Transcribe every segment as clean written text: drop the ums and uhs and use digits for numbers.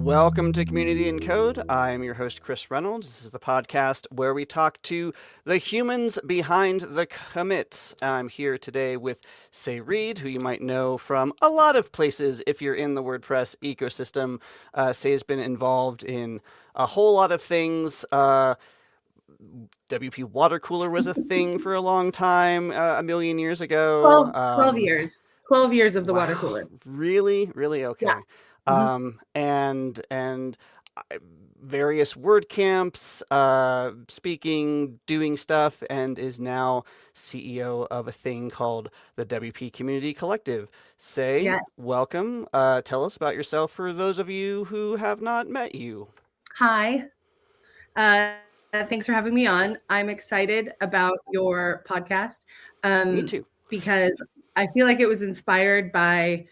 Welcome to Community in Code. I'm your host, Chris Reynolds. This is the podcast where we talk to the humans behind the commits. I'm here today with Say Reed, who you might know from a lot of places if you're in the WordPress ecosystem. Say has been involved in a whole lot of things. WP Water Cooler was a thing for a long time, a million years ago. 12 years. 12 years of the water Wow, cooler. really Yeah. okay. Mhm. And various WordCamps, speaking, doing stuff, and is now CEO of a thing called the WP Community Collective. Say, Yes. welcome. Tell us about yourself for those of you who have not met you. Hi. Thanks for having me on. I'm excited about your podcast Me too. because I feel like it was inspired by,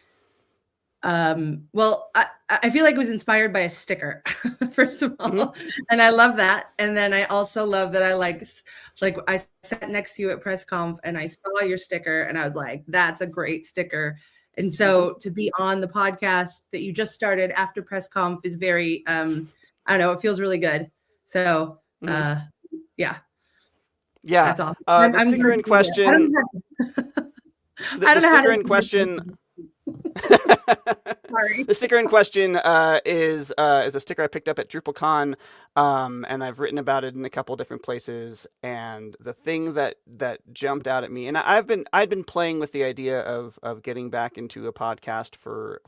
I feel like it was inspired by a sticker, first of Mhm. all. And I love that. And then I also love that I sat next to you at PressConf and I saw your sticker and I was like, that's a great sticker. And so to be on the podcast that you just started after PressConf is very, I don't know, it feels really good. So Mhm. yeah, Yeah. that's all. The I'm sticker glad to in be here. question. The, I the don't know how sticker to in question. sorry. The sticker in question is a sticker I picked up at DrupalCon, and I've written about it in a couple different places. And the thing that jumped out at me, and I'd been playing with the idea of getting back into a podcast for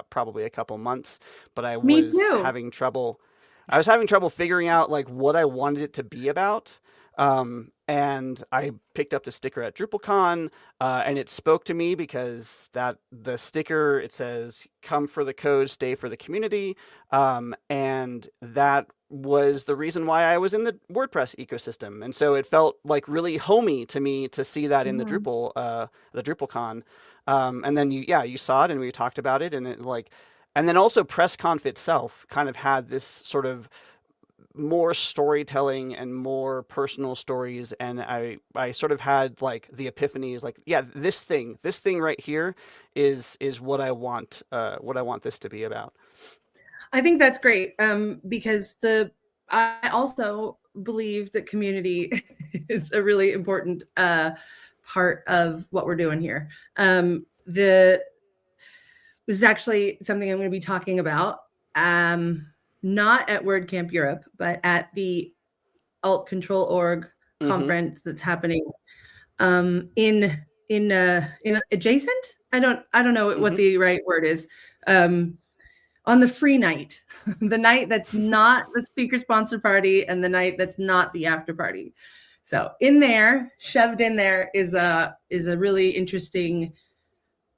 probably a couple months, but Me too. I was having trouble figuring out like what I wanted it to be about. And I picked up the sticker at DrupalCon, and it spoke to me because that the sticker, it says "Come for the code, stay for the community," and that was the reason why I was in the WordPress ecosystem, and so it felt like really homey to me to see that in Mhm. the DrupalCon, and then you saw it and we talked about it, and it like, and then also PressConf itself kind of had this sort of more storytelling and more personal stories, and I sort of had like the epiphanies, like, yeah, this thing right here is what I want this to be about. I think that's great because I also believe that community is a really important part of what we're doing here. This is actually something I'm going to be talking about, not at WordCamp Europe, but at the Alt Control Org Mm-hmm. conference that's happening in adjacent. I don't know what Mm-hmm. the right word is. Um, on the free night, the night that's not the speaker sponsor party and the night that's not the after party. So in there, shoved in there is a really interesting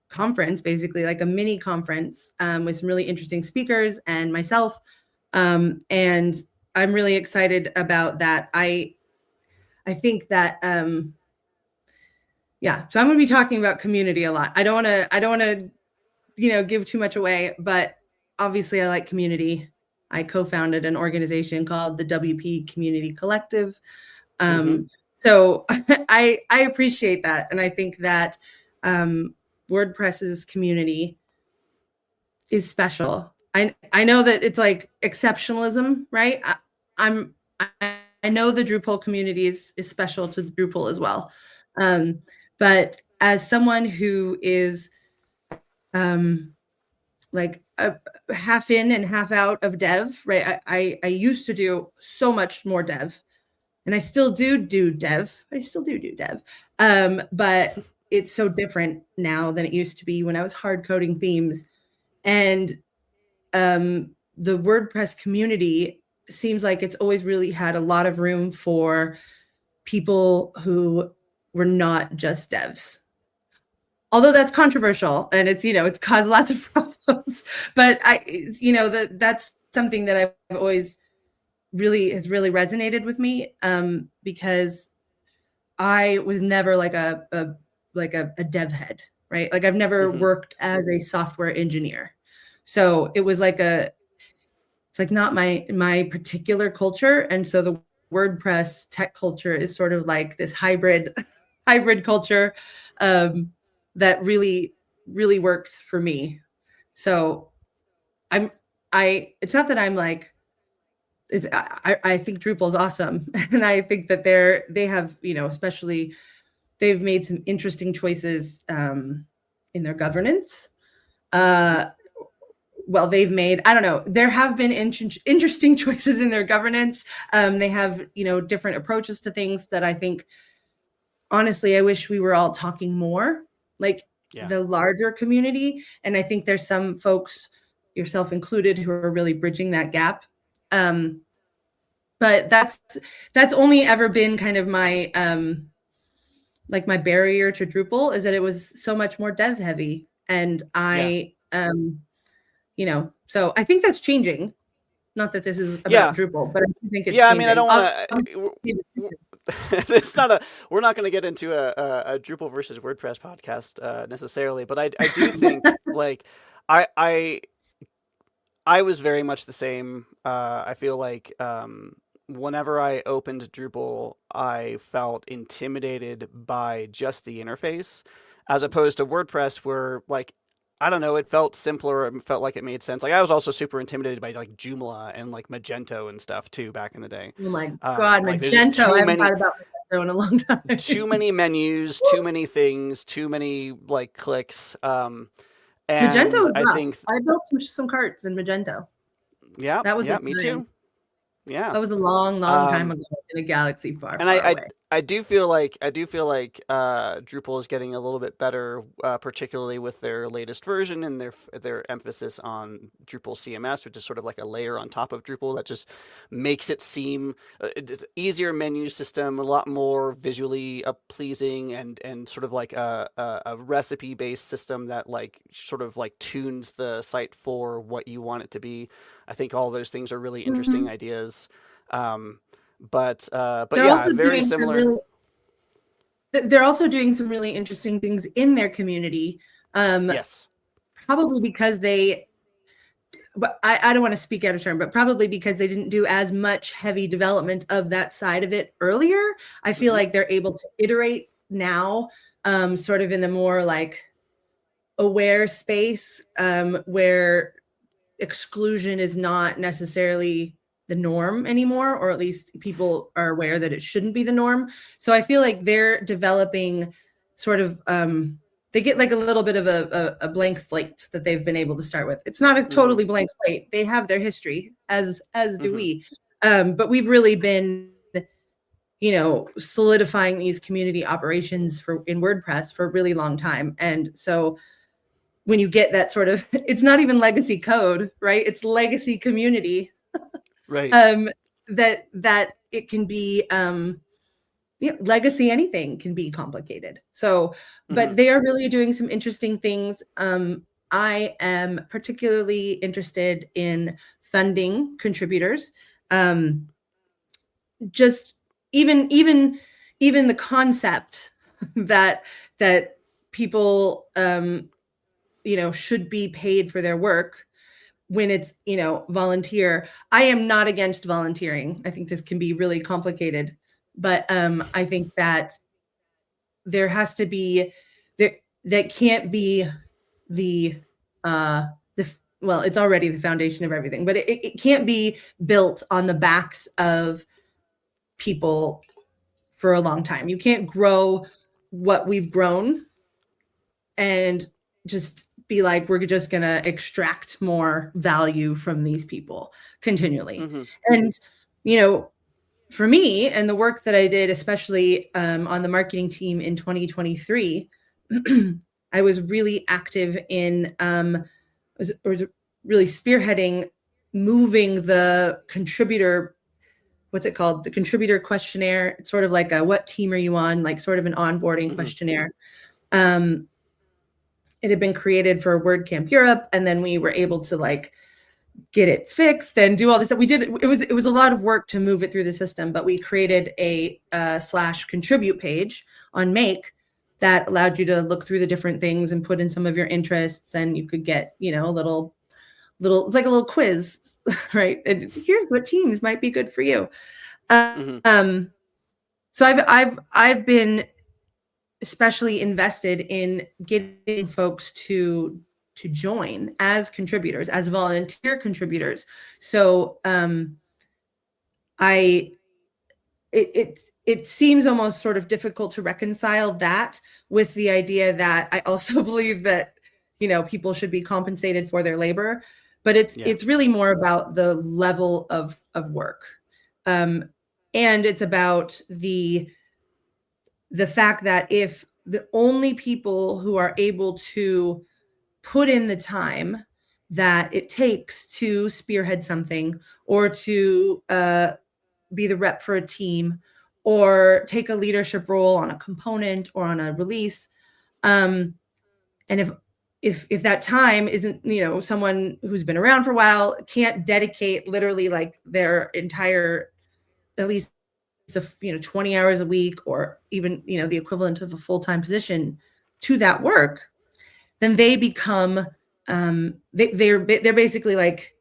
conference, basically like a mini conference with some really interesting speakers and myself. And I'm really excited about that. I think that yeah, so I'm going to be talking about community a lot. I don't want to give too much away, but obviously I like community. I co-founded an organization called the WP Community Collective. Mm-hmm. So I appreciate that. And I think that WordPress's community is special. I know that it's like exceptionalism, right? I know the Drupal community is special to Drupal as well. But as someone who is like a half in and half out of dev, right? I used to do so much more dev, and I still do dev. I still do dev, but it's so different now than it used to be when I was hard coding themes. And the WordPress community seems like it's always really had a lot of room for people who were not just devs, although that's controversial and it's caused lots of problems. But that's something that I've always has really resonated with me, because I was never like a dev head, right? Like I've never Mm-hmm. worked as a software engineer, so it's like not my particular culture. And so the WordPress tech culture is sort of like this hybrid culture um, that really works for me. So I'm it's not that I'm like, I think Drupal is awesome. And I think that they have, especially they've made some interesting choices in their governance. Well, they've made, I don't know, there have been interesting choices in their governance. They have, different approaches to things that I think, honestly, I wish we were all talking more, like the larger community. And I think there's some folks, yourself included, who are really bridging that gap. But that's only ever been kind of my like my barrier to Drupal, is that it was so much more dev heavy. And so I think that's changing. Not that this is about Drupal, but I think it's changing. I mean, I don't want to. It's not a. We're not going to get into a Drupal versus WordPress podcast necessarily, but I do think like I was very much the same. I feel like whenever I opened Drupal, I felt intimidated by just the interface, as opposed to WordPress, where like, I don't know, it felt simpler. It felt like it made sense. Like I was also super intimidated by like Joomla and like Magento and stuff too back in the day. Oh my God, like Magento! I haven't thought about Magento in a long time. Too many menus, too many things, too many like clicks. And Magento was rough. I built some carts in Magento. Yeah, that was me too. Yeah, that was a long time ago in a galaxy far away. I do feel like Drupal is getting a little bit better, particularly with their latest version and their emphasis on Drupal CMS, which is sort of like a layer on top of Drupal that just makes it seem easier menu system, a lot more visually pleasing, and sort of like a recipe based system that like sort of like tunes the site for what you want it to be. I think all those things are really interesting ideas. But yeah, very similar. They're also doing some really interesting things in their community. Yes. Probably because but I don't want to speak out of turn, but probably because they didn't do as much heavy development of that side of it earlier. I feel like they're able to iterate now, sort of in the more like aware space, where exclusion is not necessarily the norm anymore, or at least people are aware that it shouldn't be the norm. So I feel like they're developing sort of, they get like a little bit of a blank slate that they've been able to start with. It's not a totally blank slate. They have their history, as do we. But we've really been, solidifying these community operations in WordPress for a really long time. And so when you get that sort of, it's not even legacy code, right? It's legacy community. Right. That it can be, legacy, anything can be complicated. So, but they are really doing some interesting things. I am particularly interested in funding contributors. Just even the concept that people, should be paid for their work when it's, volunteer. I am not against volunteering. I think this can be really complicated, but I think that there has to be, that can't be well, it's already the foundation of everything, but it can't be built on the backs of people for a long time. You can't grow what we've grown and just be like, we're just going to extract more value from these people continually. And, for me and the work that I did, especially on the marketing team in 2023, I was really active in, was really spearheading moving the contributor, what's it called? The contributor questionnaire. It's sort of like a, what team are you on? Like sort of an onboarding questionnaire. It had been created for WordCamp Europe, and then we were able to like get it fixed and do all this stuff. We did it was a lot of work to move it through the system, but we created a /contribute page on Make that allowed you to look through the different things and put in some of your interests, and you could get, a little, it's like a little quiz, right? And here's what teams might be good for you. So I've been especially invested in getting folks to to join as contributors, as volunteer contributors. So it seems almost sort of difficult to reconcile that with the idea that I also believe that, you know, people should be compensated for their labor, but it's really more about the level of work. And it's about the fact that if the only people who are able to put in the time that it takes to spearhead something, or to be the rep for a team, or take a leadership role on a component or on a release, and if that time isn't, you know, someone who's been around for a while can't dedicate literally like their entire, at least, 20 hours a week, or even, you know, the equivalent of a full-time position to that work, then they become they're basically like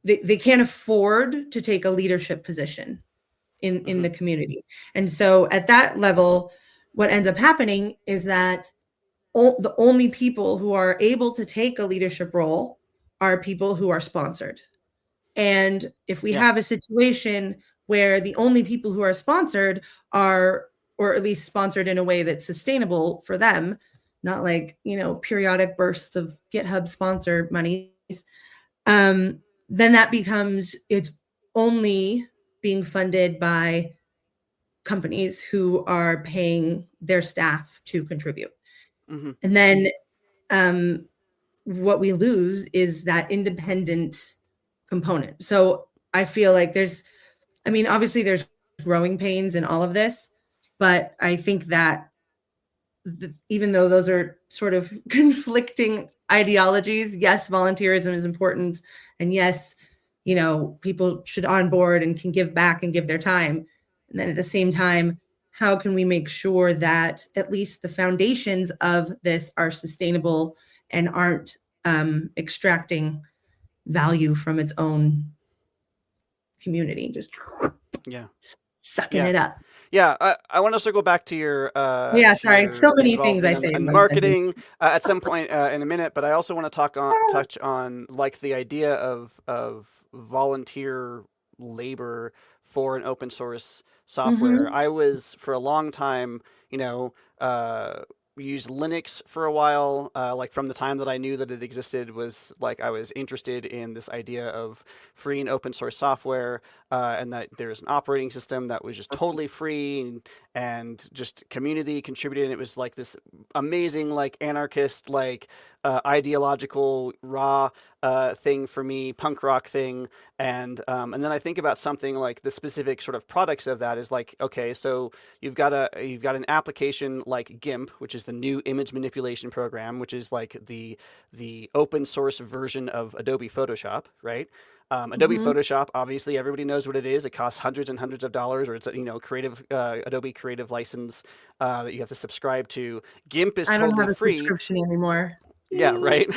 they can't afford to take a leadership position in the community. And so at that level, what ends up happening is that the only people who are able to take a leadership role are people who are sponsored. And if we have a situation where the only people who are sponsored are, or at least sponsored in a way that's sustainable for them, not like, you know, periodic bursts of GitHub sponsor monies, then that becomes, it's only being funded by companies who are paying their staff to contribute. And then what we lose is that independent component. So I feel like obviously there's growing pains in all of this, but I think that even though those are sort of conflicting ideologies, yes, volunteerism is important, and yes, you know, people should onboard and can give back and give their time. And then at the same time, how can we make sure that at least the foundations of this are sustainable and aren't extracting value from its own community, just sucking it up. Yeah, I want to circle back to your sorry, so many things I say in marketing at some point in a minute, but I also want to touch on like the idea of volunteer labor for an open source software. I was for a long time, you know, used Linux for a while, like from the time that I knew that it existed, was like I was interested in this idea of free and open source software, and that there's an operating system that was just totally free and just community contributed. And it was like this amazing, like anarchist, like ideological raw thing for me, punk rock thing. And then I think about something like the specific sort of products of that is like, okay, so you've got an application like GIMP, which is the new image manipulation program, which is like the open source version of Adobe Photoshop, right? Adobe Photoshop, obviously everybody knows what it is. It costs hundreds and hundreds of dollars, or it's a, you know, Adobe Creative license that you have to subscribe to. GIMP is totally free. I don't have a subscription anymore. Yeah, right.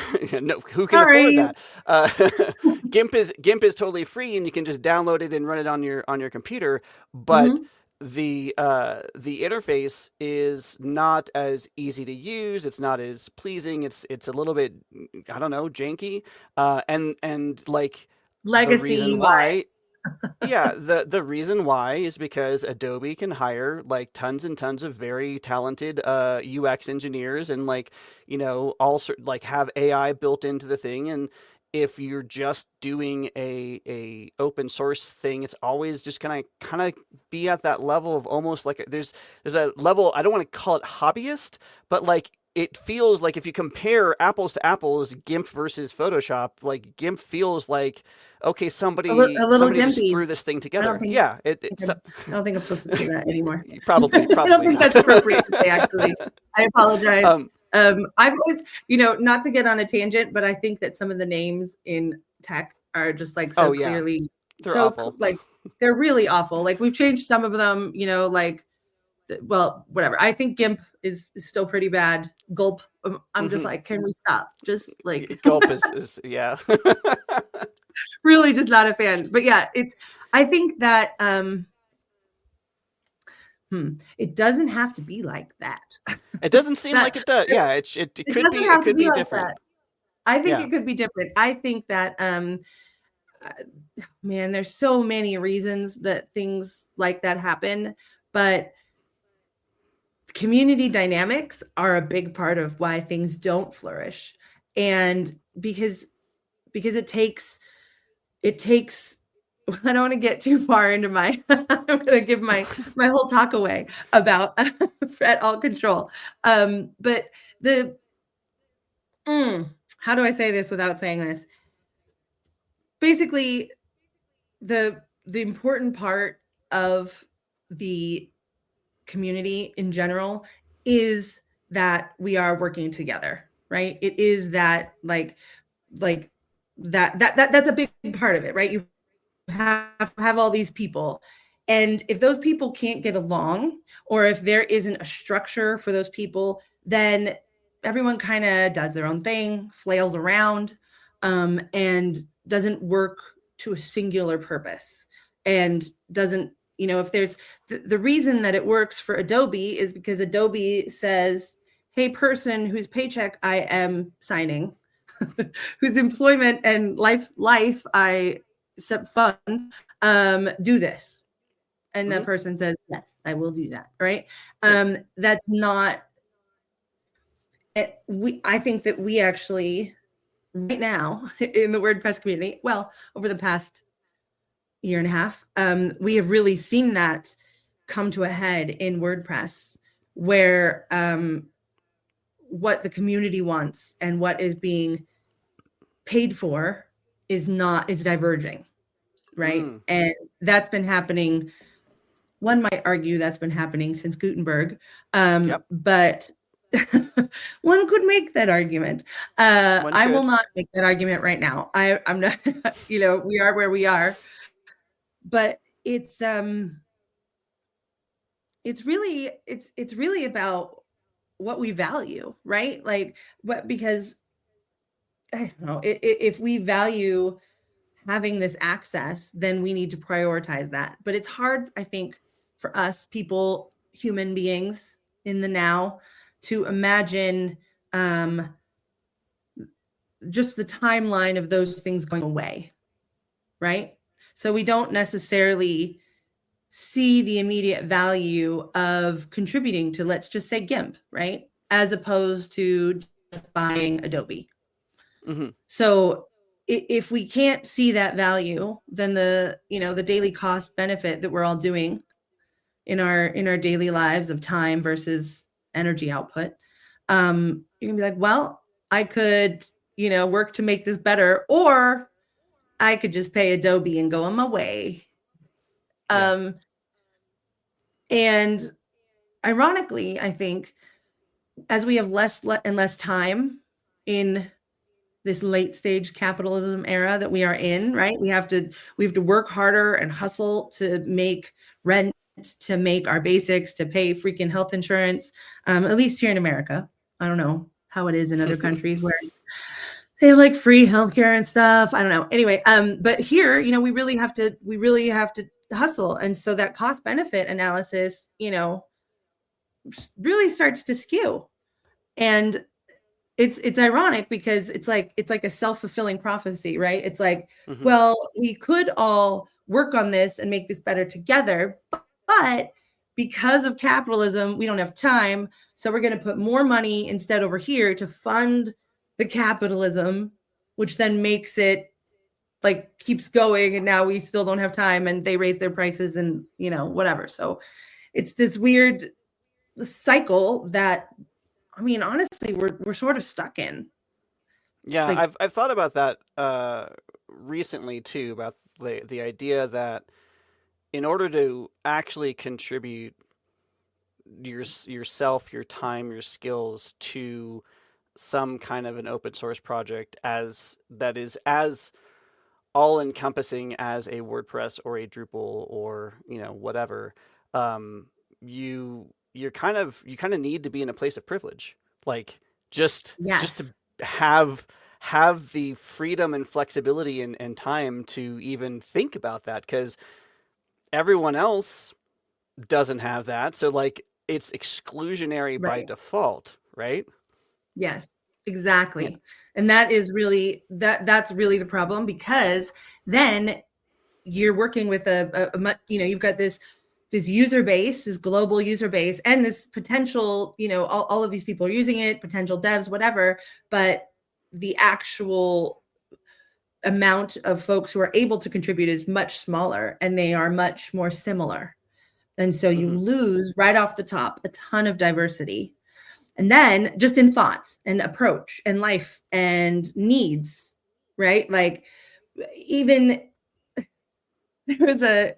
No, who can afford that? GIMP is totally free, and you can just download it and run it on your computer. But the interface is not as easy to use. It's not as pleasing. It's a little bit, I don't know, janky. And like legacy the reason why. Yeah, the reason why is because Adobe can hire like tons and tons of very talented UX engineers, and like, you know, also like have AI built into the thing. And if you're just doing a open source thing, it's always just gonna kind of be at that level of almost like there's a level, I don't want to call it hobbyist, but like it feels like if you compare apples to apples, GIMP versus Photoshop, like GIMP feels like, okay, somebody just threw this thing together. I don't think I'm supposed to say that anymore. Probably. I don't think that's appropriate to say, actually. I apologize. I've always, you know, not to get on a tangent, but I think that some of the names in tech are just like so clearly, they're awful. Like they're really awful. Like we've changed some of them, you know, like, well, whatever. I think GIMP is still pretty bad. Gulp. I'm just like, can we stop? Just like Gulp is yeah. Really just not a fan. But yeah, I think that it doesn't have to be like that. It doesn't seem like it does. Yeah, it could be different. I think Yeah. it could be different. I think that uh, man, there's so many reasons that things like that happen, but community dynamics are a big part of why things don't flourish. And because it takes I don't want to get too far into my I'm going to give my whole talk away about at all control. But the how do I say this without saying this? Basically, the important part of the community in general is that we are working together, right? It is that like that's a big part of it, right? You have all these people, and if those people can't get along, or if there isn't a structure for those people, then everyone kind of does their own thing, flails around, and doesn't work to a singular purpose, and doesn't, if there's the reason that it works for Adobe is because Adobe says, hey, person whose paycheck I am signing, whose employment and life I fund, do this. And that Hmm. person says, yes, I will do that. Right. Yep. That's not I think that we actually right now in the WordPress community, well, over the past year and a half, we have really seen that come to a head in WordPress, where what the community wants and what is being paid for is diverging, right? Mm. And that's been happening. One might argue that's been happening since Gutenberg, Yep. but one could make that argument. One I will could. not make that argument right now. I'm not. We are where we are, but it's really about what we value, right? Like what because I don't know if we value having this access, then we need to prioritize that. But it's hard, I think, for us people, human beings in the now, to imagine just the timeline of those things going away, right? So we don't necessarily see the immediate value of contributing to, let's just say, GIMP, right? As opposed to just buying Adobe. Hmm. So if we can't see that value, then the daily cost benefit that we're all doing in our daily lives of time versus energy output, you can be like, well, I could work to make this better, or I could just pay Adobe and go on my way. Yeah. Um, and ironically, I think as we have less and less time in this late stage capitalism era that we are in, right? We have to work harder and hustle to make rent, to make our basics, to pay freaking health insurance. At least here in America. I don't know how it is in other countries where they have like free healthcare and stuff. I don't know. Anyway, but here, we really have to hustle. And so that cost benefit analysis, really starts to skew. And it's ironic because it's like a self-fulfilling prophecy, right? It's like, Hmm. well, we could all work on this and make this better together, but because of capitalism, we don't have time, so we're going to put more money instead over here to fund the capitalism, which then makes it like keeps going, and now we still don't have time and they raise their prices and whatever. So it's this weird cycle that, I mean, honestly, we're sort of stuck in. Yeah, Like, I've thought about that recently too, about the idea that in order to actually contribute yourself, your time, your skills to some kind of an open source project as that is as all encompassing as a WordPress or a Drupal or whatever, um, you kind of need to be in a place of privilege, like just to yes, have have the freedom and flexibility and time to even think about that, because everyone else doesn't have that, so like it's exclusionary by right. default, right? Yes. Exactly. Yeah. And that is really that's really the problem, because then you're working with you've got this user base, this global user base, and this potential, all of these people are using it, potential devs, whatever, but the actual amount of folks who are able to contribute is much smaller, and they are much more similar. And so you lose right off the top a ton of diversity. And then just in thought and approach and life and needs, right? Like, even there was a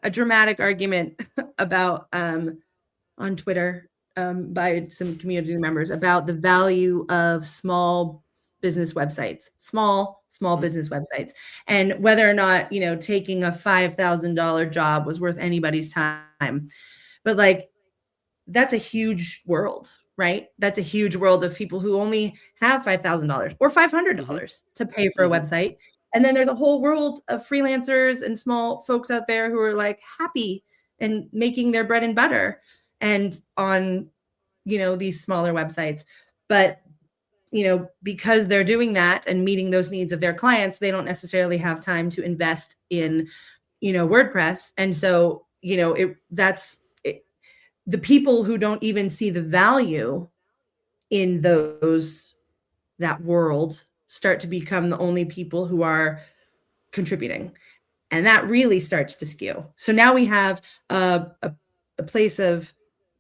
dramatic argument about on Twitter by some community members about the value of small business websites, small business websites, and whether or not, taking a $5,000 job was worth anybody's time. But like, that's a huge world, right? That's a huge world of people who only have $5,000 or $500 to pay for a website. And then there's a whole world of freelancers and small folks out there who are like happy and making their bread and butter and on, these smaller websites. But, because they're doing that and meeting those needs of their clients, they don't necessarily have time to invest in, WordPress. And so, the people who don't even see the value in that world start to become the only people who are contributing. And that really starts to skew. So now we have a place of,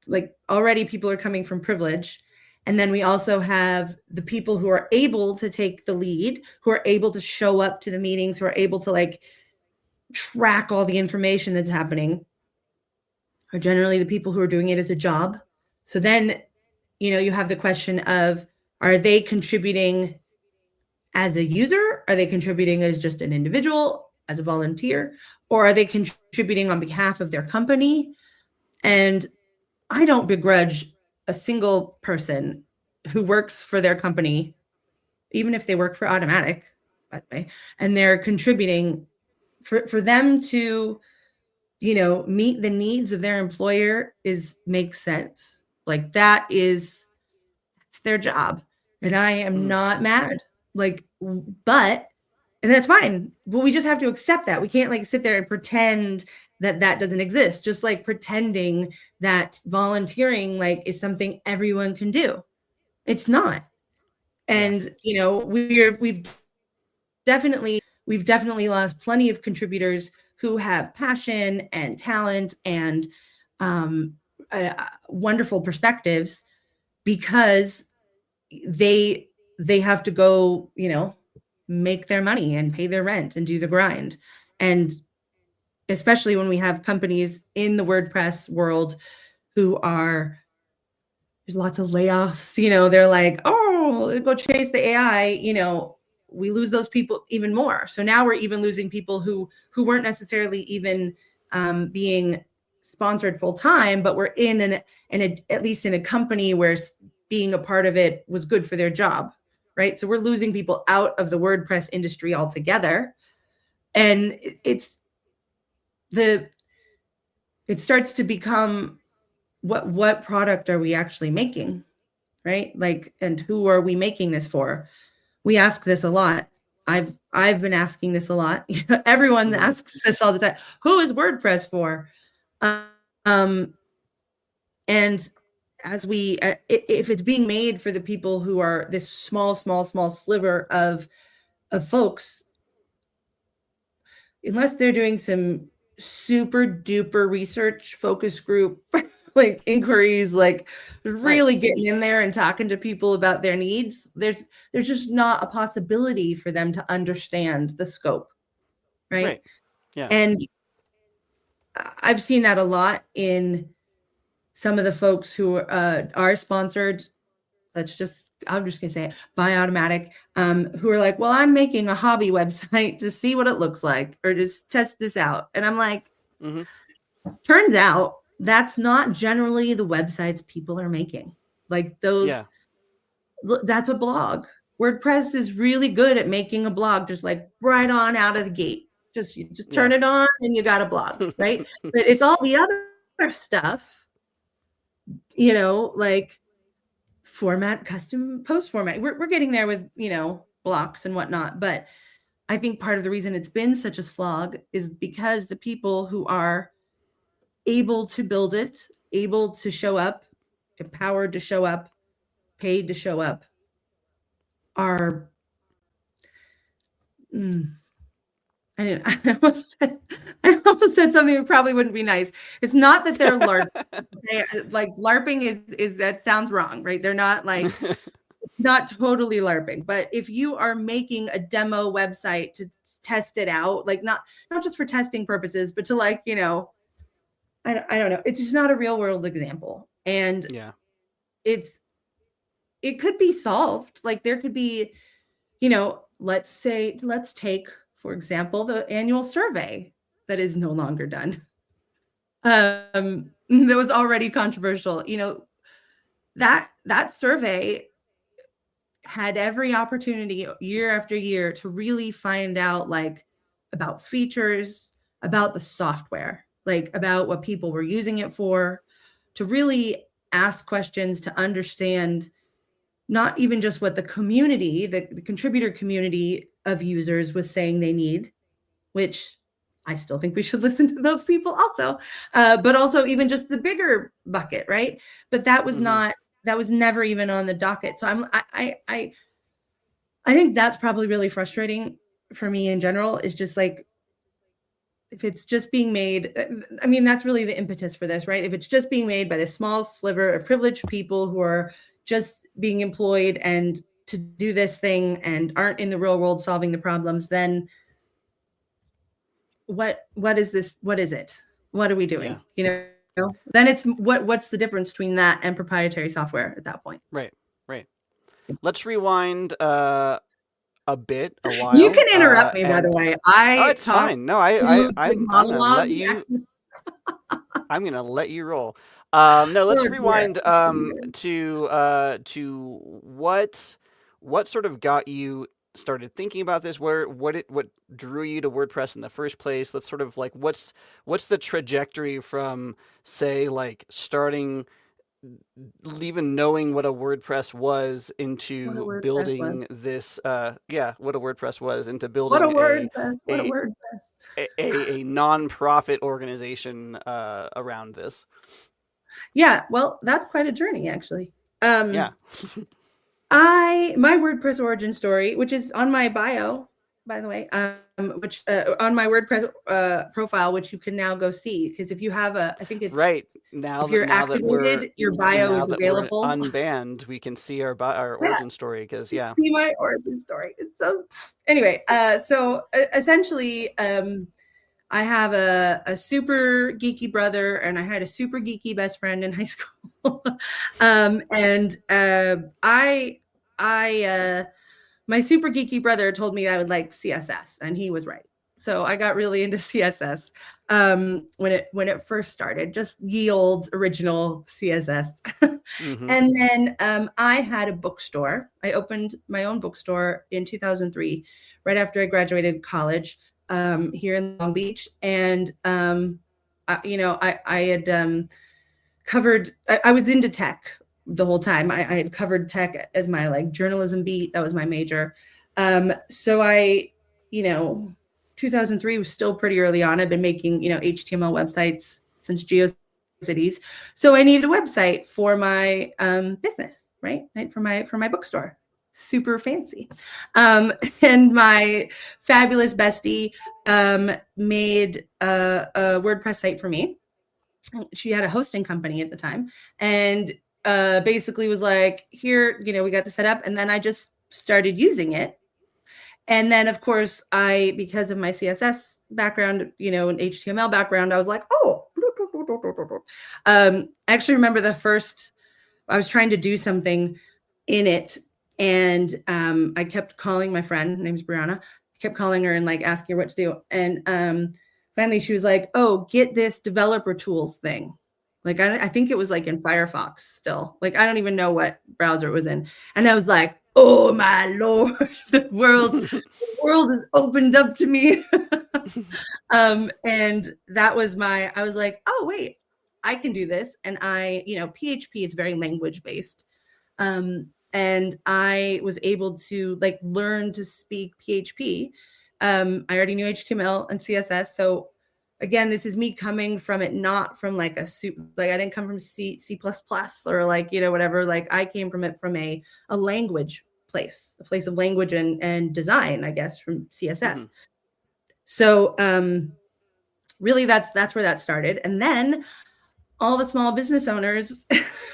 like, already people are coming from privilege. And then we also have the people who are able to take the lead, who are able to show up to the meetings, who are able to like track all the information that's happening, are generally the people who are doing it as a job. So then, you have the question of, are they contributing as a user? Are they contributing as just an individual, as a volunteer? Or are they contributing on behalf of their company? And I don't begrudge a single person who works for their company, even if they work for Automattic, by the way, and they're contributing for them to, meet the needs of their employer makes sense. Like, it's their job. And I am not mad. Like, and that's fine. But we just have to accept that. We can't like sit there and pretend that doesn't exist. Just like pretending that volunteering like is something everyone can do. It's not. And, we've definitely lost plenty of contributors who have passion and talent and wonderful perspectives, because they have to go, make their money and pay their rent and do the grind. And especially when we have companies in the WordPress world who there's lots of layoffs, they're like, oh, go chase the AI, we lose those people even more. So now we're even losing people who weren't necessarily even being sponsored full time, but were at least in a company where being a part of it was good for their job, right? So we're losing people out of the WordPress industry altogether. And it starts to become, what product are we actually making, right? Like, and who are we making this for? We ask this a lot. I've been asking this a lot. Everyone asks this all the time. Who is WordPress for? And as if it's being made for the people who are this small sliver of folks, unless they're doing some super duper research focus group like inquiries, like really getting in there and talking to people about their needs, there's just not a possibility for them to understand the scope, right? Yeah. And I've seen that a lot in some of the folks who are sponsored, I'm just gonna say it, by Automattic, who are like, well, I'm making a hobby website to see what it looks like, or just test this out. And I'm like, turns out that's not generally the websites people are making. Like those, that's a blog. WordPress is really good at making a blog, just like right on out of the gate. Just turn it on and you got a blog, right? But it's all the other stuff, like format, custom post format. We're getting there with, blocks and whatnot. But I think part of the reason it's been such a slog is because the people who are able to build it, able to show up, empowered to show up, paid to show up, are I almost said something that probably wouldn't be nice. It's not that they're LARPing. Like LARPing is that sounds wrong, right? They're not like not totally LARPing, but if you are making a demo website to test it out, like not just for testing purposes, but to like, I don't know. It's just not a real world example. And Yeah. It could be solved. Like there could be, let's take, for example, the annual survey that is no longer done. That was already controversial. That survey had every opportunity year after year to really find out like about features, about the software, like about what people were using it for, to really ask questions, to understand not even just what the community, the contributor community of users was saying they need, which I still think we should listen to those people also, but also even just the bigger bucket, right? But that was that was never even on the docket. So I think that's probably really frustrating for me in general, is just like, if it's just being made, I mean, that's really the impetus for this, right? If it's just being made by the small sliver of privileged people who are just being employed and to do this thing and aren't in the real world solving the problems, then what is this? What is it? What are we doing? Then it's what's the difference between that and proprietary software at that point? Right. Let's rewind a while. You can interrupt me, by the way. It's fine. No, I'm gonna let you. I'm gonna let you roll. No, let's rewind to what sort of got you started thinking about this. What drew you to WordPress in the first place? Let's sort of like what's the trajectory from, say, like starting, even knowing what a WordPress was, into building this what a WordPress was, into building a non-profit organization around this. Yeah, well, that's quite a journey, actually. Yeah. My WordPress origin story, which is on my bio, by the way, which on my WordPress profile, which you can now go see, because if you have I think it's right now, if you're activated, your bio is available. Unbanned, we can see our origin story, because see my origin story. So anyway, so essentially, I have a super geeky brother, and I had a super geeky best friend in high school. And my super geeky brother told me I would like CSS, and he was right. So I got really into CSS when it first started, just ye old original CSS. And then I had a bookstore. I opened my own bookstore in 2003, right after I graduated college, here in Long Beach. And I had covered. I was into tech the whole time. I had covered tech as my like journalism beat. That was my major. So 2003 was still pretty early on. I've been making, HTML websites since GeoCities. So I needed a website for my business, right? For my bookstore. Super fancy. And my fabulous bestie made a WordPress site for me. She had a hosting company at the time, and basically was like, here, we got to set up. And then I just started using it. And then, of course, because of my CSS background, and HTML background, I was like, oh, I actually remember I was trying to do something in it. And I kept calling my friend, her name's Brianna. I kept calling her and like asking her what to do. And finally she was like, oh, get this developer tools thing. Like, I think it was like in Firefox still. Like, I don't even know what browser it was in. And I was like, oh my Lord, the world has opened up to me. And that was I was like, oh, wait, I can do this. And PHP is very language based. And I was able to like learn to speak PHP. I already knew HTML and CSS. So again, this is me coming from it, not from like like I didn't come from C or like, whatever. Like I came from it from a language place, a place of language and design, I guess, from CSS. Mm-hmm. So really that's where that started. And then all the small business owners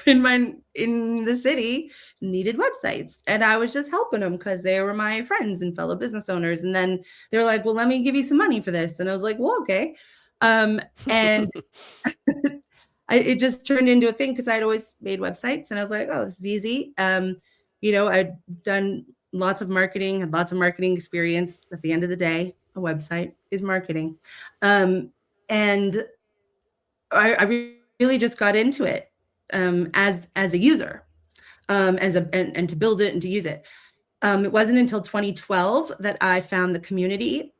in the city needed websites, and I was just helping them because they were my friends and fellow business owners. And then they were like, well, let me give you some money for this. And I was like, well, okay. And it just turned into a thing because I'd always made websites, and I was like, oh, this is easy. I'd done lots of marketing, had lots of marketing experience. At the end of the day, a website is marketing. And I really just got into it as a user, and to build it and to use it. It wasn't until 2012 that I found the community.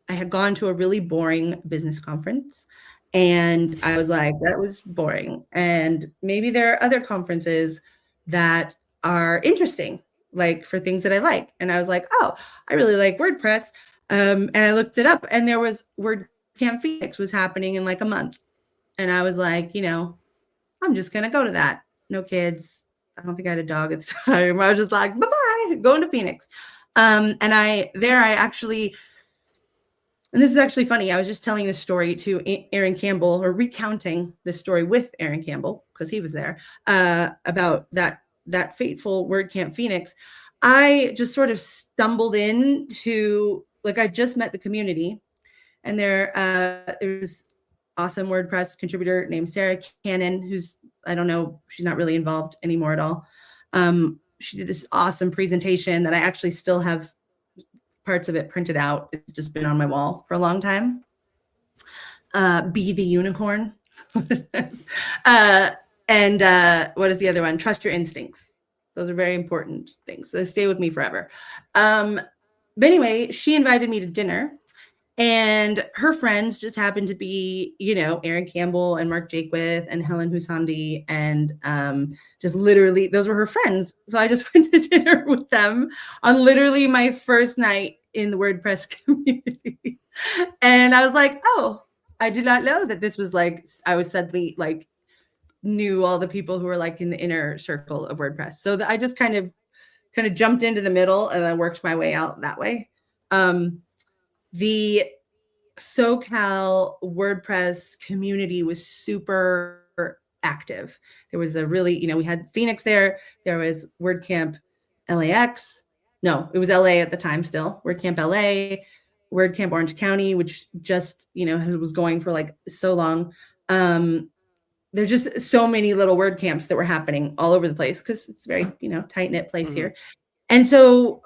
I had gone to a really boring business conference, and I was like, that was boring. And maybe there are other conferences that are interesting, like for things that I like. And I was like, oh, I really like WordPress. And I looked it up, and there was WordCamp Phoenix was happening in like a month. And I was like, I'm just going to go to that. No kids. I don't think I had a dog at the time. I was just like, bye-bye, going to Phoenix. And and this is actually funny. I was just telling this story to Aaron Campbell, or recounting this story with Aaron Campbell, because he was there, about that fateful WordCamp Phoenix. I just sort of stumbled into, like, I just met the community, and there's awesome WordPress contributor named Sarah Cannon, who's, I don't know, she's not really involved anymore at all. She did this awesome presentation that I actually still have parts of it printed out. It's just been on my wall for a long time. Be the Unicorn. And what is the other one? Trust your instincts. Those are very important things. So they stay with me forever. But anyway, she invited me to dinner. And her friends just happened to be, Aaron Campbell and Mark Jakewith and Helen Husandi, and just literally, those were her friends. So I just went to dinner with them on literally my first night in the WordPress community. And I was like, oh, I did not know that this was like, I was suddenly like, knew all the people who were like in the inner circle of WordPress. So I just kind of jumped into the middle, and I worked my way out that way. The SoCal WordPress community was super active. There was a really, we had Phoenix there. There was WordCamp LAX. No, it was LA at the time still. WordCamp LA, WordCamp Orange County, which just, was going for like so long. There's just so many little WordCamps that were happening all over the place because it's a very, tight-knit place mm-hmm. here. And so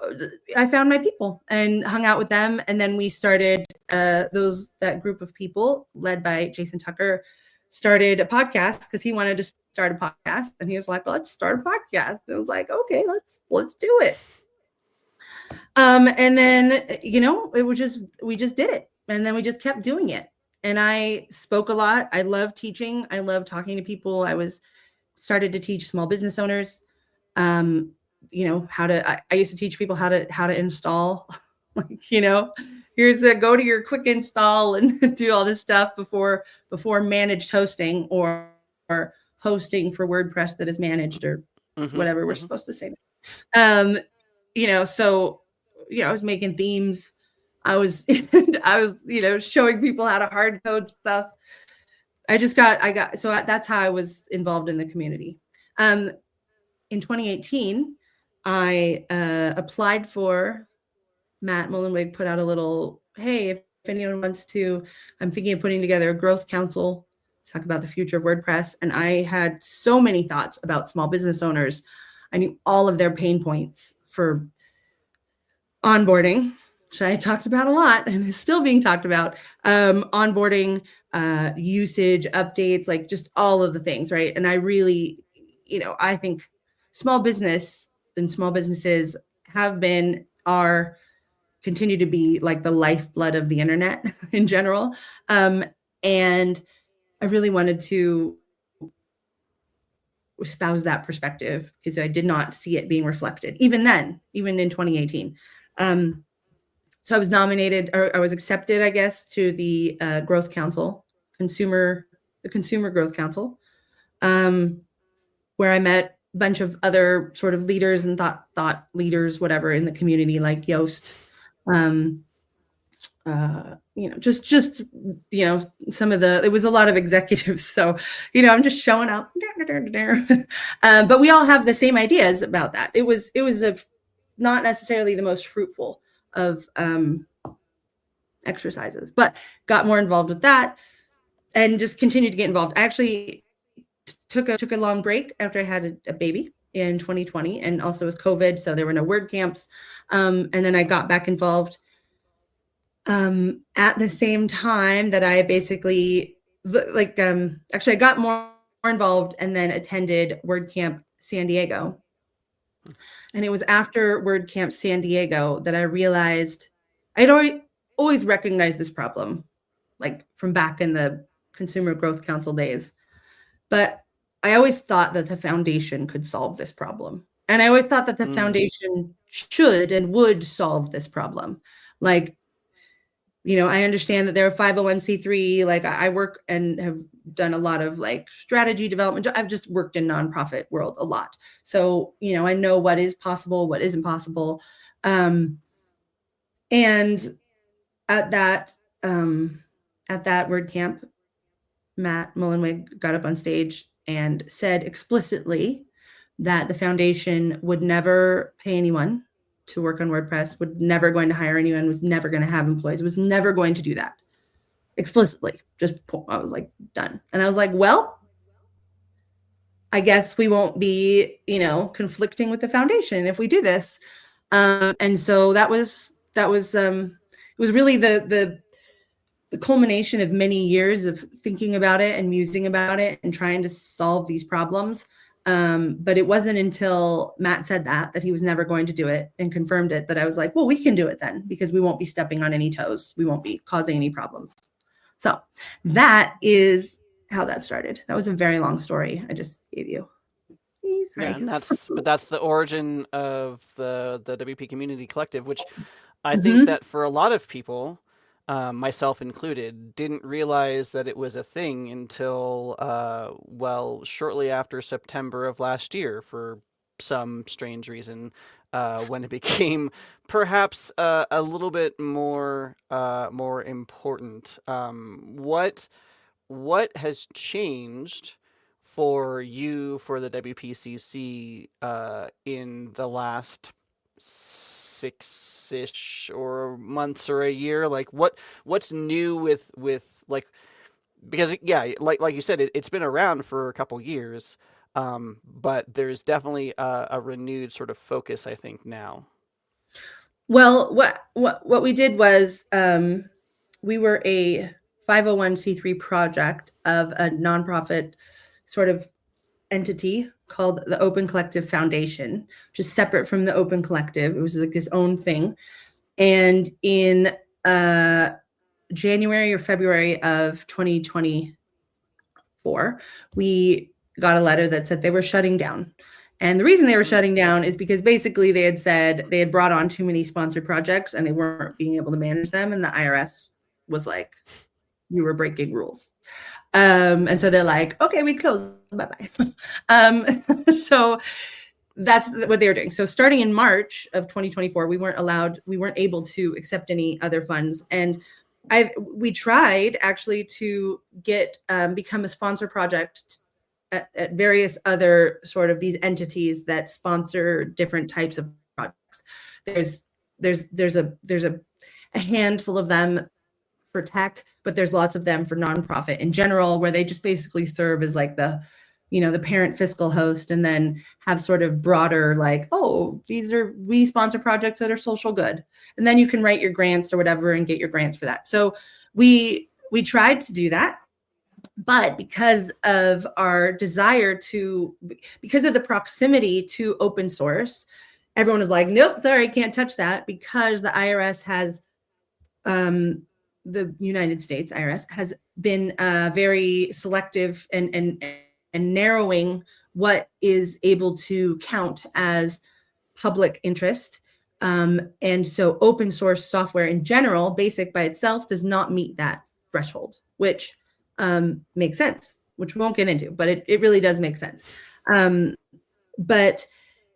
I found my people and hung out with them. And then we started that group of people led by Jason Tucker started a podcast because he wanted to start a podcast. And he was like, well, let's start a podcast. And I was like, okay, let's do it. And then, it was we just did it. And then we just kept doing it. And I spoke a lot. I love teaching. I love talking to people. I started to teach small business owners. I used to teach people how to install, here's go to your quick install and do all this stuff before managed hosting or hosting for WordPress that is managed or mm-hmm, whatever we're supposed to say. So, I was making themes. I was showing people how to hard code stuff. So that's how I was involved in the community. In 2018, I applied for Matt Mullenweg, put out a little, hey, if anyone wants to, I'm thinking of putting together a growth council to talk about the future of WordPress. And I had so many thoughts about small business owners. I knew all of their pain points for onboarding, which I talked about a lot and is still being talked about, onboarding, usage, updates, like just all of the things, right? And I really, I think small business and small businesses continue to be like the lifeblood of the internet in general. And I really wanted to espouse that perspective because I did not see it being reflected even then, even in 2018. So I was nominated, or I was accepted, I guess, to the Growth Council, the Consumer Growth Council, where I met a bunch of other sort of leaders and thought leaders, whatever, in the community, like Yoast. Just some of it was a lot of executives. So, I'm just showing up, but we all have the same ideas about that. It was not necessarily the most fruitful of exercises, but got more involved with that and just continued to get involved. I actually took a long break after I had a baby in 2020, and also it was COVID, so there were no WordCamps. And then I got back involved at the same time that I basically actually I got more involved and then attended WordCamp San Diego. And it was after WordCamp San Diego that I realized I'd always recognized this problem, like from back in the Consumer Growth Council days. But I always thought that the foundation could solve this problem. And I always thought that the foundation should and would solve this problem. Like, I understand that they're a 501c3. Like I work and have done a lot of like strategy development. I've just worked in nonprofit world a lot. So, I know what is possible, what isn't possible. And at that WordCamp, Matt Mullenweg got up on stage and said explicitly that the foundation would never pay anyone to work on WordPress, would never going to hire anyone, was never going to have employees, was never going to do that explicitly. I was like, done. And I was like, well, I guess we won't be, conflicting with the foundation if we do this. And so it was really the culmination of many years of thinking about it and musing about it and trying to solve these problems. But it wasn't until Matt said that he was never going to do it and confirmed it that I was like, well, we can do it then, because we won't be stepping on any toes. We won't be causing any problems. So that is how that started. That was a very long story I just gave you. Yeah, and that's the origin of the WP Community Collective, which I think that for a lot of people, myself included, didn't realize that it was a thing until, shortly after September of last year, for some strange reason, when it became perhaps a little bit more important. What has changed for you, for the WPCC, in the last 6-ish or months or a year? Like what's new with like, because like you said, it's been around for a couple years, but there's definitely a renewed sort of focus, I think, now. Well, what we did was we were a 501c3 project of a nonprofit sort of entity called the Open Collective Foundation, which is separate from the Open Collective. It was like its own thing. And in January or February of 2024, we got a letter that said they were shutting down. And the reason they were shutting down is because basically they had said they had brought on too many sponsored projects and they weren't being able to manage them. And the IRS was like, you were breaking rules. And so they're like, okay, we close, bye-bye. So that's what they were doing. So starting in March of 2024, we weren't able to accept any other funds. And we tried actually to get, become a sponsor project at various other sort of these entities that sponsor different types of projects. There's a handful of them for tech, but there's lots of them for nonprofit in general, where they just basically serve as like the parent fiscal host, and then have sort of broader, like, oh, we sponsor projects that are social good. And then you can write your grants or whatever and get your grants for that. So we tried to do that. But because of our desire because of the proximity to open source, everyone was like, nope, sorry, can't touch that, because the IRS has, the United States IRS has been very selective and narrowing what is able to count as public interest. And so open source software in general, BASIC by itself, does not meet that threshold, which makes sense, which we won't get into, but it really does make sense. But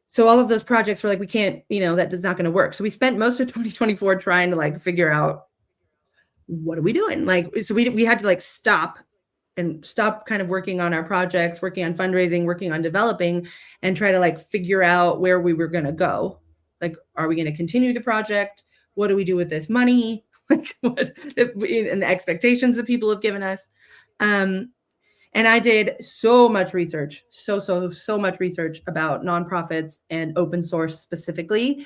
so all of those projects were like, we can't, that is not going to work. So we spent most of 2024 trying to like figure out, what are we doing? Like, so we had to like stop kind of working on our projects, working on fundraising, working on developing, and try to like figure out where we were going to go. Like, are we going to continue the project? What do we do with this money? Like, what, and the expectations that people have given us. And I did so much research, so much research about nonprofits and open source specifically,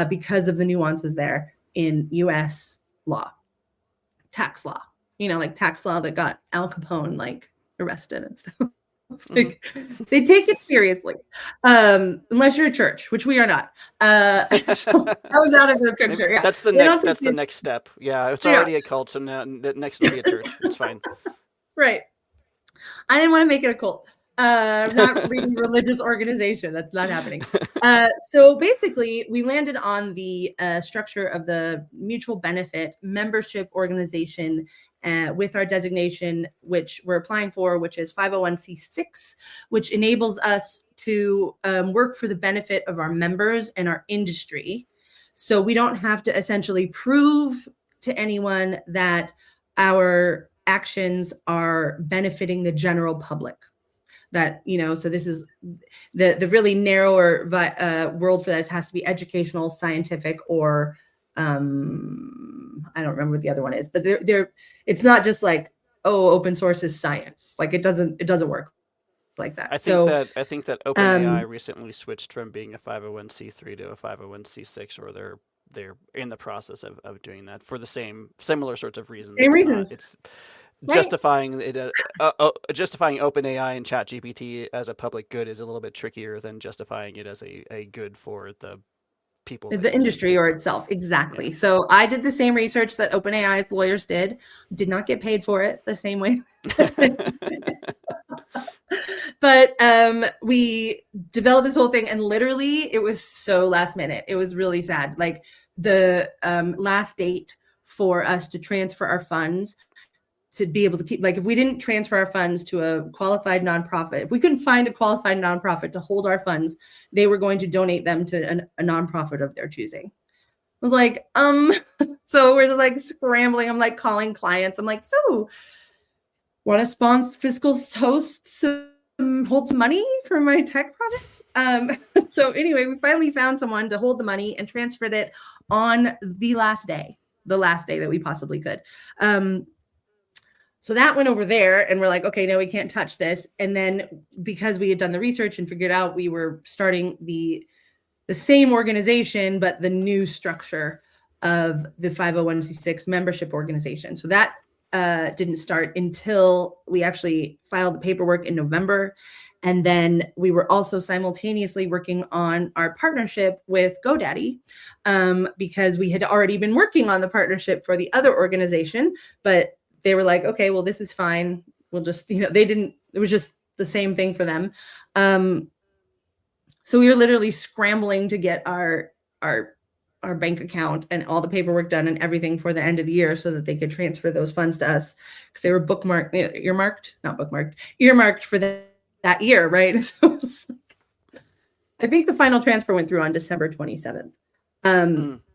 because of the nuances there in US law, tax law, like tax law that got Al Capone like arrested and stuff. Like, they take it seriously, unless you're a church, which we are not. So I was out of the picture. Yeah, that's the next step. Yeah, it's already a cult, so now next will be a church. It's fine. Right. I didn't want to make it a cult. Not really religious organization. That's not happening. So basically, we landed on the structure of the mutual benefit membership organization with our designation, which we're applying for, which is 501c6, which enables us to work for the benefit of our members and our industry. So we don't have to essentially prove to anyone that our actions are benefiting the general public. That, so this is the really narrower world for that. It has to be educational, scientific, or I don't remember what the other one is, but it's not just like, oh, open source is science. Like, it doesn't work like that. I think that OpenAI recently switched from being a 501c3 to a 501c6, or they're in the process of doing that for the similar sorts of reasons. It's justifying it. Justifying OpenAI and ChatGPT as a public good is a little bit trickier than justifying it as a good for the people, the industry or itself. Exactly. Yeah. So I did the same research that OpenAI's lawyers did not get paid for it the same way. But we developed this whole thing, and literally it was so last minute. It was really sad. Like, the last date for us to transfer our funds, to be able to keep, like, if we didn't transfer our funds to a qualified nonprofit, if we couldn't find a qualified nonprofit to hold our funds, they were going to donate them to a nonprofit of their choosing. I was like, so we're just like scrambling. I'm like calling clients. I'm like, so want to spawn fiscal host hold some money for my tech project? So anyway, we finally found someone to hold the money and transferred it on the last day that we possibly could. So that went over there, and we're like, okay, no, we can't touch this. And then, because we had done the research and figured out we were starting the same organization, but the new structure of the 501c6 membership organization. So that didn't start until we actually filed the paperwork in November. And then we were also simultaneously working on our partnership with GoDaddy, because we had already been working on the partnership for the other organization, but they were like, okay, well, this is fine. We'll just, it was just the same thing for them. So we were literally scrambling to get our bank account and all the paperwork done and everything for the end of the year, so that they could transfer those funds to us, because they were earmarked for that year, right? So I think the final transfer went through on December 27th.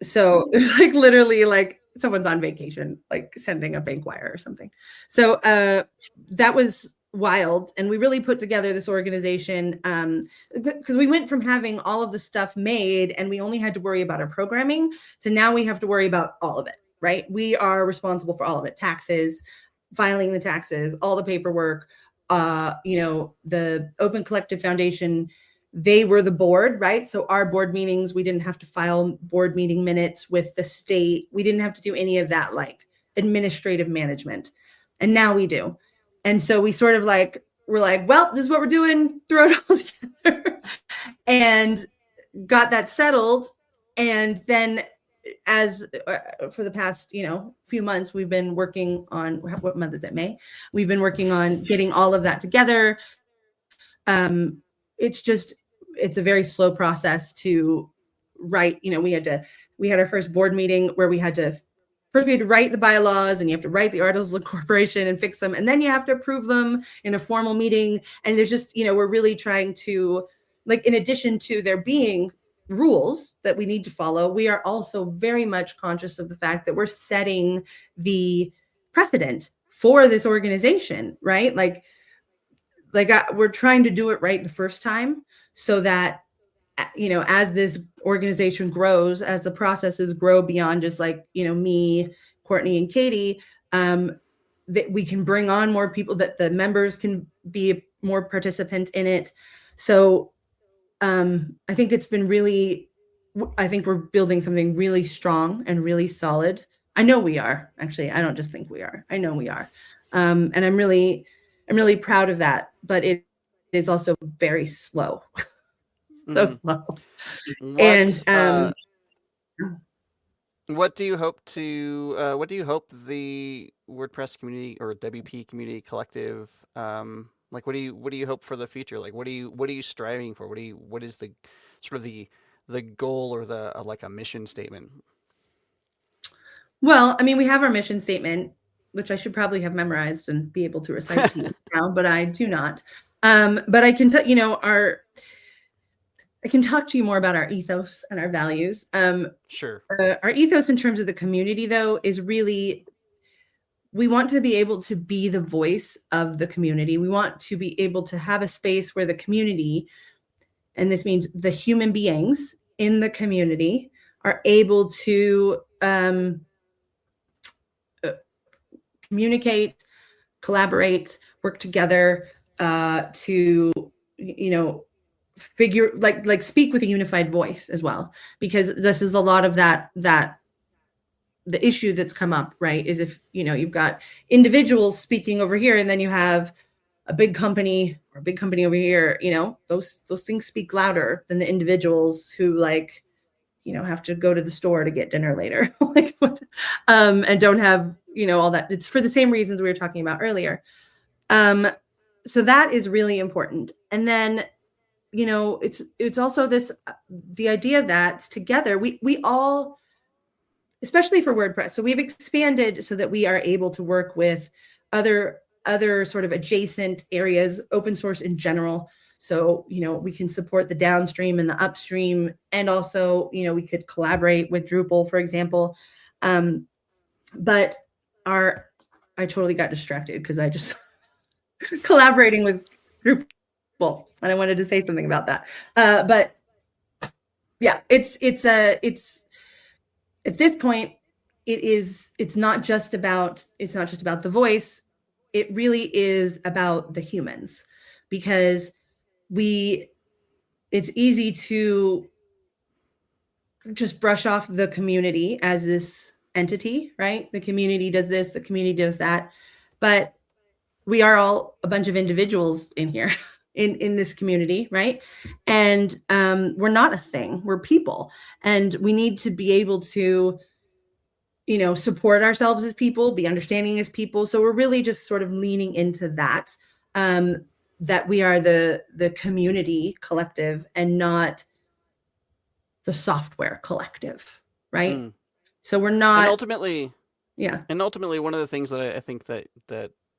So it was like literally like someone's on vacation, like sending a bank wire or something. So that was wild. And we really put together this organization, because we went from having all of the stuff made and we only had to worry about our programming, to now we have to worry about all of it, right? We are responsible for all of it: taxes, filing the taxes, all the paperwork. The Open Collective Foundation, they were the board, right? So our board meetings, we didn't have to file board meeting minutes with the state. We didn't have to do any of that, like administrative management. And now we do. And so we sort of like, we're like, well, this is what we're doing, throw it all together, and got that settled. And then as for the past, few months, we've been working on, what month is it? May. We've been working on getting all of that together. it's a very slow process to write. We had our first board meeting where we had to write the bylaws, and you have to write the articles of incorporation and fix them, and then you have to approve them in a formal meeting. And there's just, we're really trying to, like, in addition to there being rules that we need to follow, we are also very much conscious of the fact that we're setting the precedent for this organization, right? We're trying to do it right the first time, so that, as this organization grows, as the processes grow beyond just like, me, Courtney, and Katie, that we can bring on more people, that the members can be more participant in it. So I think we're building something really strong and really solid. I know we are. Actually, I don't just think we are. I know we are. And I'm really proud of that. But it is also very slow. So slow. What do you hope the WordPress community or WP community collective, like, what do you hope for the future? Like, what are you striving for? What is the sort of the goal, or the like a mission statement? Well, I mean, we have our mission statement, which I should probably have memorized and be able to recite to you now, but I do not. But I can I can talk to you more about our ethos and our values. Sure. Our ethos in terms of the community, though, is really, we want to be able to be the voice of the community. We want to be able to have a space where the community, and this means the human beings in the community, are able to communicate, collaborate, work together, to, figure, like speak with a unified voice as well. Because this is a lot of that the issue that's come up, right, is if, you've got individuals speaking over here, and then you have a big company over here, those things speak louder than the individuals who, have to go to the store to get dinner later, and don't have, all that. It's for the same reasons we were talking about earlier. So that is really important. And then, it's also the idea that together we all, especially for WordPress, so we've expanded so that we are able to work with other sort of adjacent areas, open source in general. So, we can support the downstream and the upstream, and also, we could collaborate with Drupal, for example. But I totally got distracted because I just collaborating with Drupal, and I wanted to say something about that. But yeah, it's at this point, it's not just about the voice. It really is about the humans, because it's easy to just brush off the community as this entity, right? The community does this, the community does that, but we are all a bunch of individuals in here, in this community, right? And we're not a thing, we're people, and we need to be able to, support ourselves as people, be understanding as people. So we're really just sort of leaning into that, that we are the community collective and not the software collective, right? So we're not. And ultimately, yeah. And ultimately, one of the things that I think that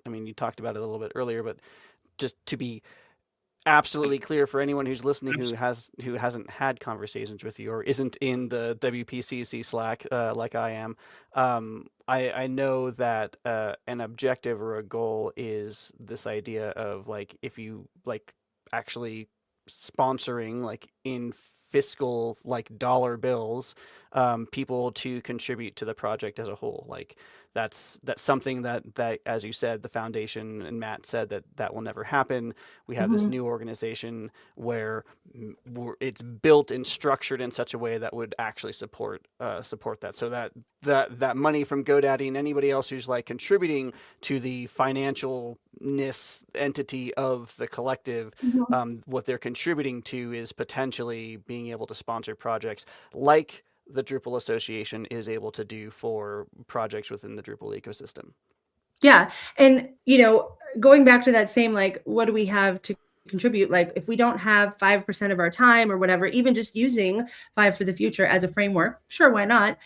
I mean, you talked about it a little bit earlier, but just to be absolutely clear for anyone who's listening who hasn't had conversations with you or isn't in the WPCC Slack like I am, I know that an objective or a goal is this idea of, like, if you like actually sponsoring, like, in fiscal, like, dollar bills, people to contribute to the project as a whole. Like, that's something that as you said, the foundation and Matt said that will never happen. We have this new organization where it's built and structured in such a way that would actually support that. So that money from GoDaddy and anybody else who's, like, contributing to the financialness entity of the collective, what they're contributing to is potentially being able to sponsor projects like the Drupal Association is able to do for projects within the Drupal ecosystem. Yeah. And, going back to that same, like, what do we have to contribute. Like if we don't have 5% of our time or whatever, even just using Five for the Future as a framework, sure, why not?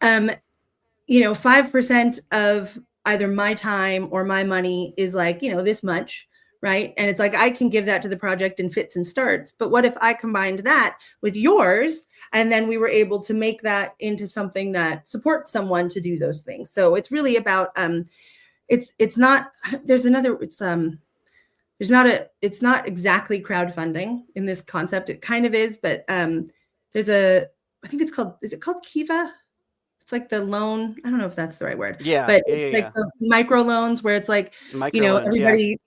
5% of either my time or my money is like, this much, right? And it's like, I can give that to the project in fits and starts. But what if I combined that with yours, and then we were able to make that into something that supports someone to do those things? So it's really about, it's not exactly crowdfunding in this concept. It kind of is, but I think is it called Kiva? It's like the loan. I don't know if that's the right word. Yeah. But it's the micro loans where it's like, everybody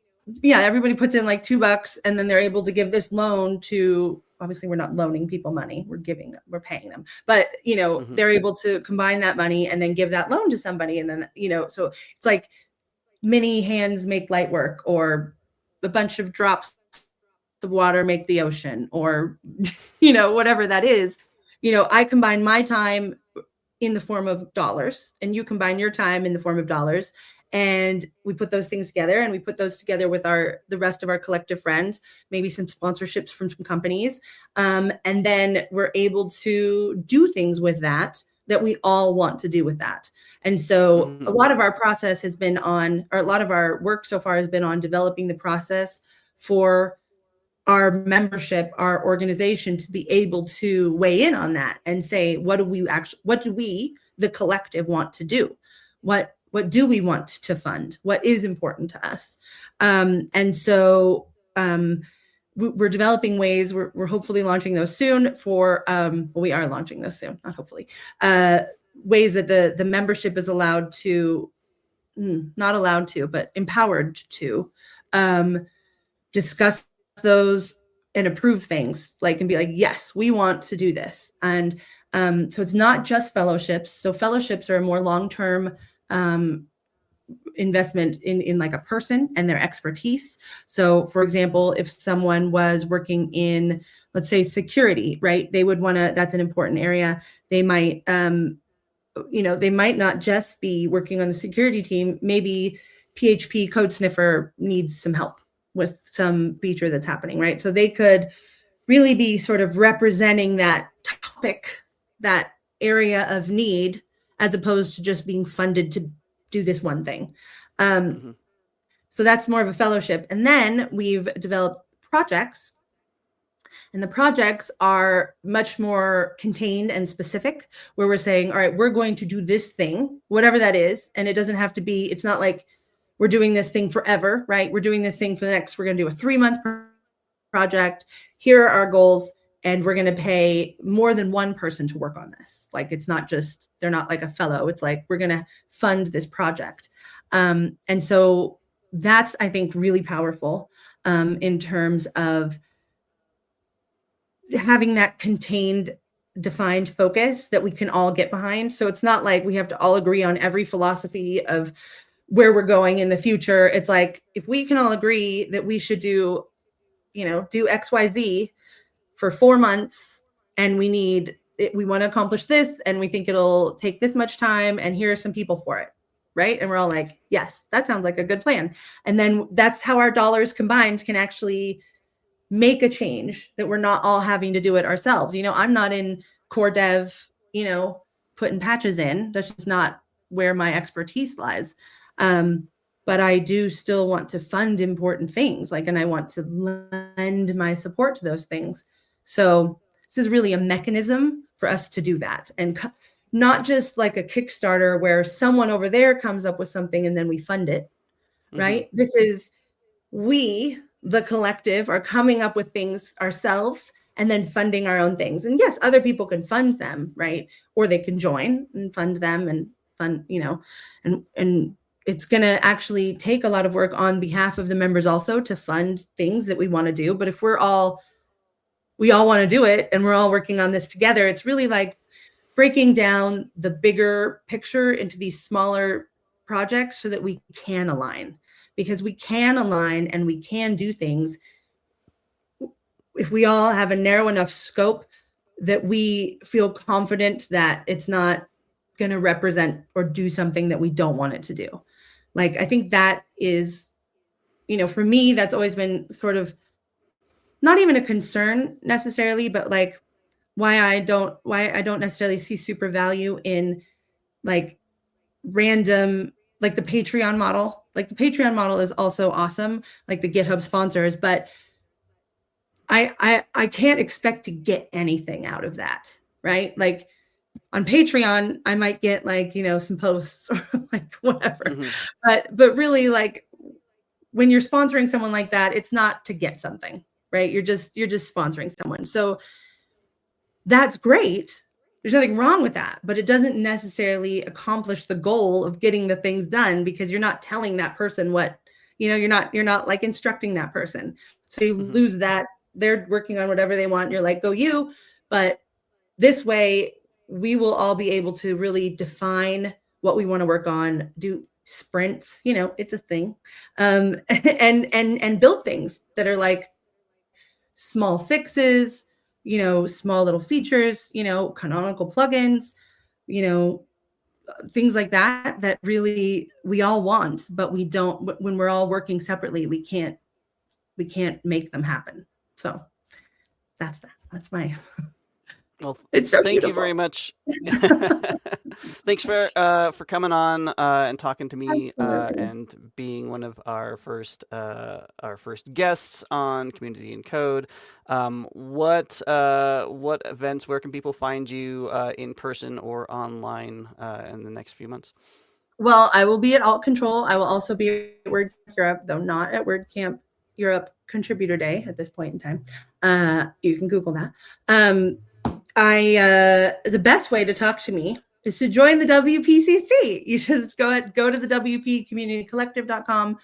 puts in like $2 and then they're able to give this loan to, obviously we're not loaning people money. We're paying them. But, they're able to combine that money and then give that loan to somebody. And then, so it's like many hands make light work, or a bunch of drops of water make the ocean, or, whatever that is. I combine my time in the form of dollars, and you combine your time in the form of dollars, and we put those things together, and we put those together with the rest of our collective friends, maybe some sponsorships from some companies, and then we're able to do things with that we all want to do with that. And so a lot of our process has been on, or a lot of our work so far has been on developing the process for our membership, our organization, to be able to weigh in on that and say, what do we, the collective, want to do? What do we want to fund? What is important to us? And so we're developing ways, we're hopefully launching those soon we are launching those soon, not hopefully, ways that the membership is not allowed to, but empowered to discuss those and approve things, and be like, yes, we want to do this. And so it's not just fellowships. So fellowships are a more long-term investment in like a person and their expertise. So for example, if someone was working in, let's say, security, right, they would want to, that's an important area. They might, they might not just be working on the security team. Maybe PHP Code Sniffer needs some help with some feature that's happening, right? So they could really be sort of representing that topic, that area of need, as opposed to just being funded to do this one thing. So that's more of a fellowship. And then we've developed projects, and the projects are much more contained and specific, where we're saying, all right, we're going to do this thing, whatever that is. And it doesn't have to be, it's not like we're doing this thing forever, right? We're doing this thing we're going to do a 3-month project. Here are our goals. And we're going to pay more than one person to work on this. Like, it's not just, they're not like a fellow. It's like, we're going to fund this project. And so that's, I think, really powerful in terms of having that contained, defined focus that we can all get behind. So it's not like we have to all agree on every philosophy of where we're going in the future. It's like, if we can all agree that we should do XYZ for 4 months, and we want to accomplish this, and we think it'll take this much time, and here are some people for it, right? And we're all like, yes, that sounds like a good plan. And then that's how our dollars combined can actually make a change, that we're not all having to do it ourselves. I'm not in core dev, putting patches in. That's just not where my expertise lies. But I do still want to fund important things, and I want to lend my support to those things. So this is really a mechanism for us to do that, and not just like a Kickstarter where someone over there comes up with something and then we fund it, right? This is, we, the collective, are coming up with things ourselves and then funding our own things. And yes, other people can fund them, right? Or they can join and fund them and fund, and it's going to actually take a lot of work on behalf of the members also to fund things that we want to do. But if we all want to do it and we're all working on this together, it's really like breaking down the bigger picture into these smaller projects so that we can align, because we can align and we can do things if we all have a narrow enough scope that we feel confident that it's not going to represent or do something that we don't want it to do. Like, I think that is, for me, that's always been sort of not even a concern necessarily, but like why I don't necessarily see super value in like random, like the Patreon model. Like the Patreon model is also awesome, like the GitHub sponsors, but I can't expect to get anything out of that, right? Like on Patreon, I might get like, you know, some posts or like whatever. Mm-hmm. But really, like when you're sponsoring someone like that, it's not to get something, right? You're just sponsoring someone. So that's great. There's nothing wrong with that, but it doesn't necessarily accomplish the goal of getting the things done because you're not telling that person what, you know, you're not like instructing that person. So you Mm-hmm. lose that. They're working on whatever they want. You're like, go you. But this way, we will all be able to really define what we want to work on, do sprints, you know, it's a thing, and build things that are like small fixes, you know, small little features, you know, canonical plugins, you know, things like that, that really we all want, but we don't, when we're all working separately, we can't make them happen. So that's my, Well, it's so thank you very beautiful. much. Thanks for coming on and talking to me Absolutely. and being one of our first guests on Community and Code. What events? Where can people find you in person or online in the next few months? Well, I will be at Alt Control. I will also be at WordCamp Europe, though not at WordCamp Europe Contributor Day at this point in time. You can Google that. The best way to talk to me is to join the WPCC. You just go to the WPCommunitycollective.com,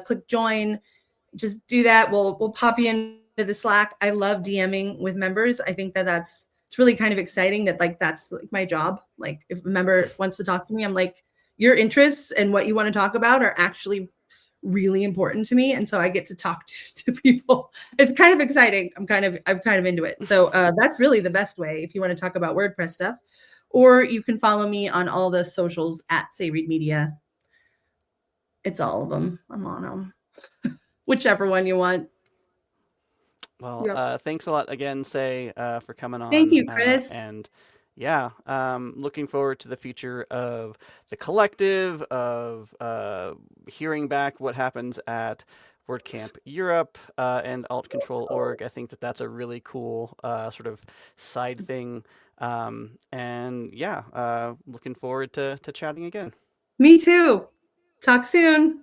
click join, just do that. We'll pop you into the Slack. I love DMing with members. I think that's it's really kind of exciting that like that's like my job. Like if a member wants to talk to me, I'm like, your interests and what you want to talk about are actually really important to me, and so I get to talk to people. It's kind of exciting. I'm kind of into it. So that's really the best way if you want to talk about WordPress stuff. Or you can follow me on all the socials at Say Read Media. It's all of them. I'm on them. Whichever one you want. Well, Yep. thanks a lot again, Say, for coming Thank on. you, Chris. And yeah, looking forward to the future of the collective, of hearing back what happens at WordCamp Europe and Alt Control Org. I think that's a really cool sort of side thing. And yeah, looking forward to chatting again. Me too. Talk soon.